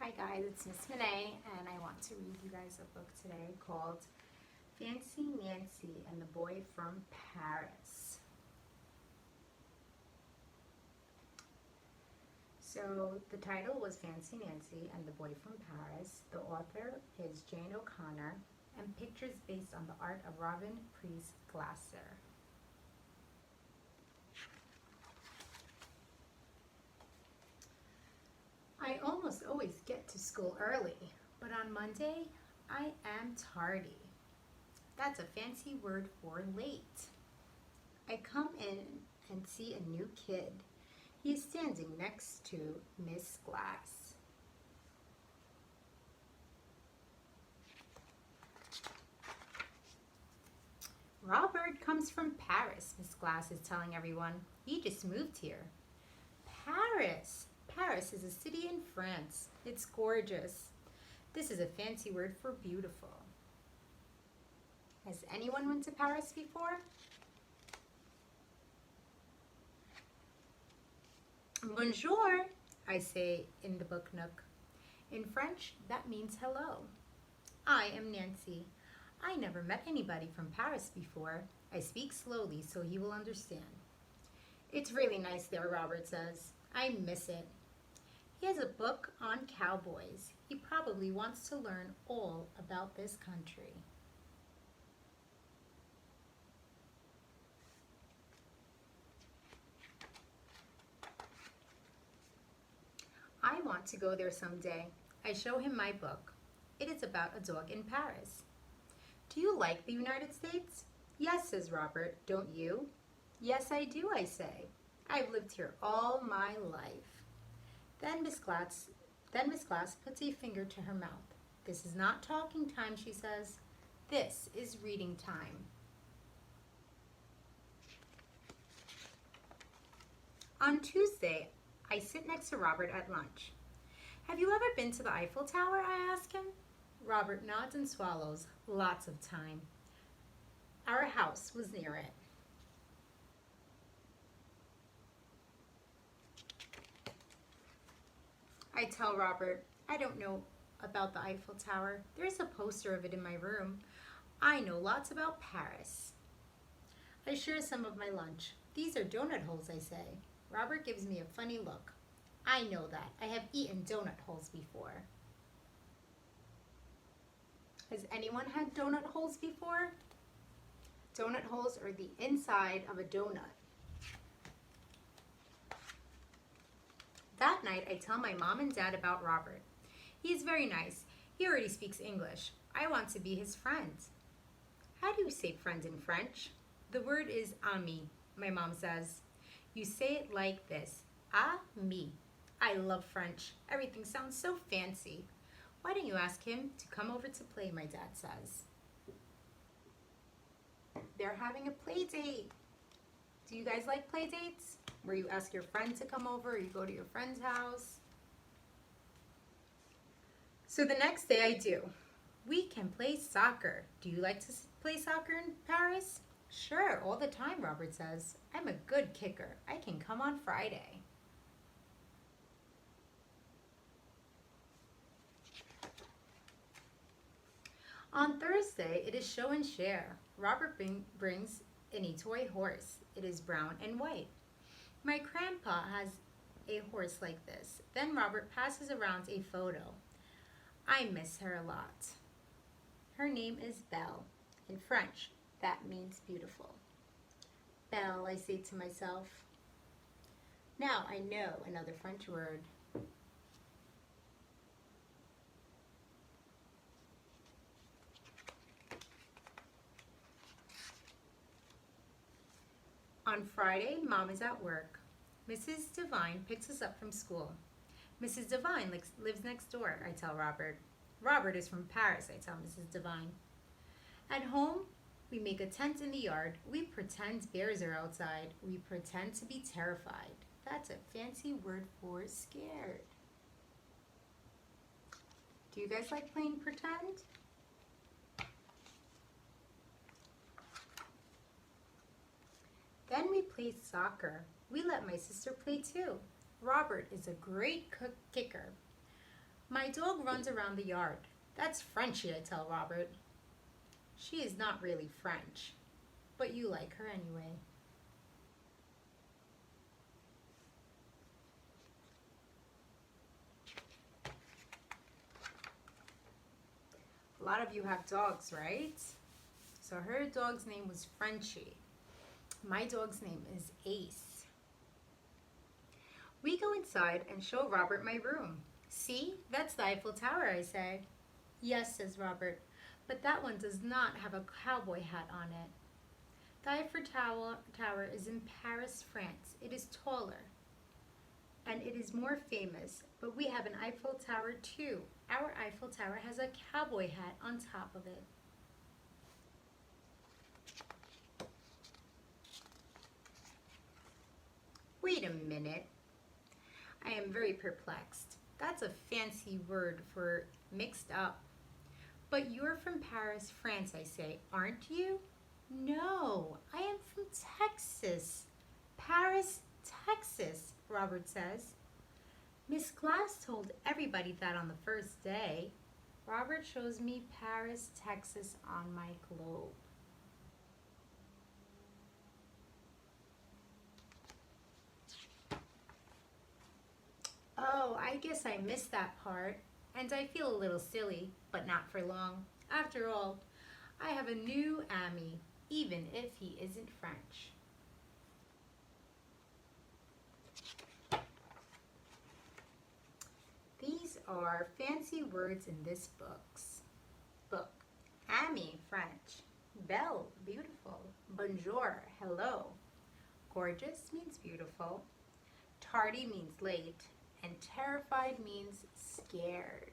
Hi guys, it's Ms.Mine and I want to read you guys a book today called Fancy Nancy and the Boy from Paris. So the title was Fancy Nancy and the Boy from Paris. The author is Jane O'Connor and pictures based on the art of Robin Priest Glasser. I almost always get to school early, but on Monday I am tardy. That's a fancy word for late. I come in and see a new kid. He is standing next to Miss Glass. Robert comes from Paris, Miss Glass is telling everyone. He just moved here. Paris! Paris is a city in France. It's gorgeous. This is a fancy word for beautiful. Has anyone been to Paris before? Bonjour, I say in the book nook. In French, that means hello. I am Nancy. I never met anybody from Paris before. I speak slowly so he will understand. It's really nice there, Robert says. I miss it. He has a book on cowboys. He probably wants to learn all about this country. I want to go there someday. I show him my book. It is about a dog in Paris. Do you like the United States? Yes, says Robert. Don't you? Yes, I do, I say. I've lived here all my life. Then Miss Glass puts a finger to her mouth. This is not talking time, she says. This is reading time. On Tuesday, I sit next to Robert at lunch. Have you ever been to the Eiffel Tower? I ask him. Robert nods and swallows. Lots of time. Our house was near it. I tell Robert, I don't know about the Eiffel Tower. There's a poster of it in my room. I know lots about Paris. I share some of my lunch. These are donut holes, I say. Robert gives me a funny look. I know that. I have eaten donut holes before. Has anyone had donut holes before? Donut holes are the inside of a donut. That night, I tell my mom and dad about Robert. He is very nice. He already speaks English. I want to be his friend. How do you say friend in French? The word is ami, my mom says. You say it like this, ami. I love French. Everything sounds so fancy. Why don't you ask him to come over to play, my dad says. They're having a play date. Do you guys like play dates? Where you ask your friend to come over or you go to your friend's house? So the next day I do. We can play soccer. Do you like to play soccer in Paris? Sure, all the time, Robert says. I'm a good kicker. I can come on Friday. On Thursday, it is show and share. Robert brings in a toy horse. It is brown and white. My grandpa has a horse like this. Then Robert passes around a photo. I miss her a lot. Her name is Belle. In French, that means beautiful. Belle, I say to myself. Now I know another French word. On Friday, Mom is at work. Mrs. Devine picks us up from school. Mrs. Devine lives next door, I tell Robert. Robert is from Paris, I tell Mrs. Devine. At home, we make a tent in the yard. We pretend bears are outside. We pretend to be terrified. That's a fancy word for scared. Do you guys like playing pretend? Then we play soccer. We let my sister play too. Robert is a great kicker. My dog runs around the yard. That's Frenchy, I tell Robert. She is not really French, but you like her anyway. A lot of you have dogs, right? So her dog's name was Frenchie. My dog's name is Ace. We go inside and show Robert my room. See, that's the Eiffel Tower, I say. Yes, says Robert, but that one does not have a cowboy hat on it. The Eiffel Tower is in Paris, France. It is taller and it is more famous, but we have an Eiffel Tower too. Our Eiffel Tower has a cowboy hat on top of it. Wait a minute. I am very perplexed. That's a fancy word for mixed up. But you're from Paris, France, I say, aren't you? No, I am from Texas. Paris, Texas, Robert says. Miss Glass told everybody that on the first day. Robert shows me Paris, Texas on my globe. Oh, I guess I missed that part. And I feel a little silly, but not for long. After all, I have a new Ami, even if he isn't French. These are fancy words in this book. Ami, French. Belle, beautiful. Bonjour, hello. Gorgeous means beautiful. Tardy means late. And terrified means scared.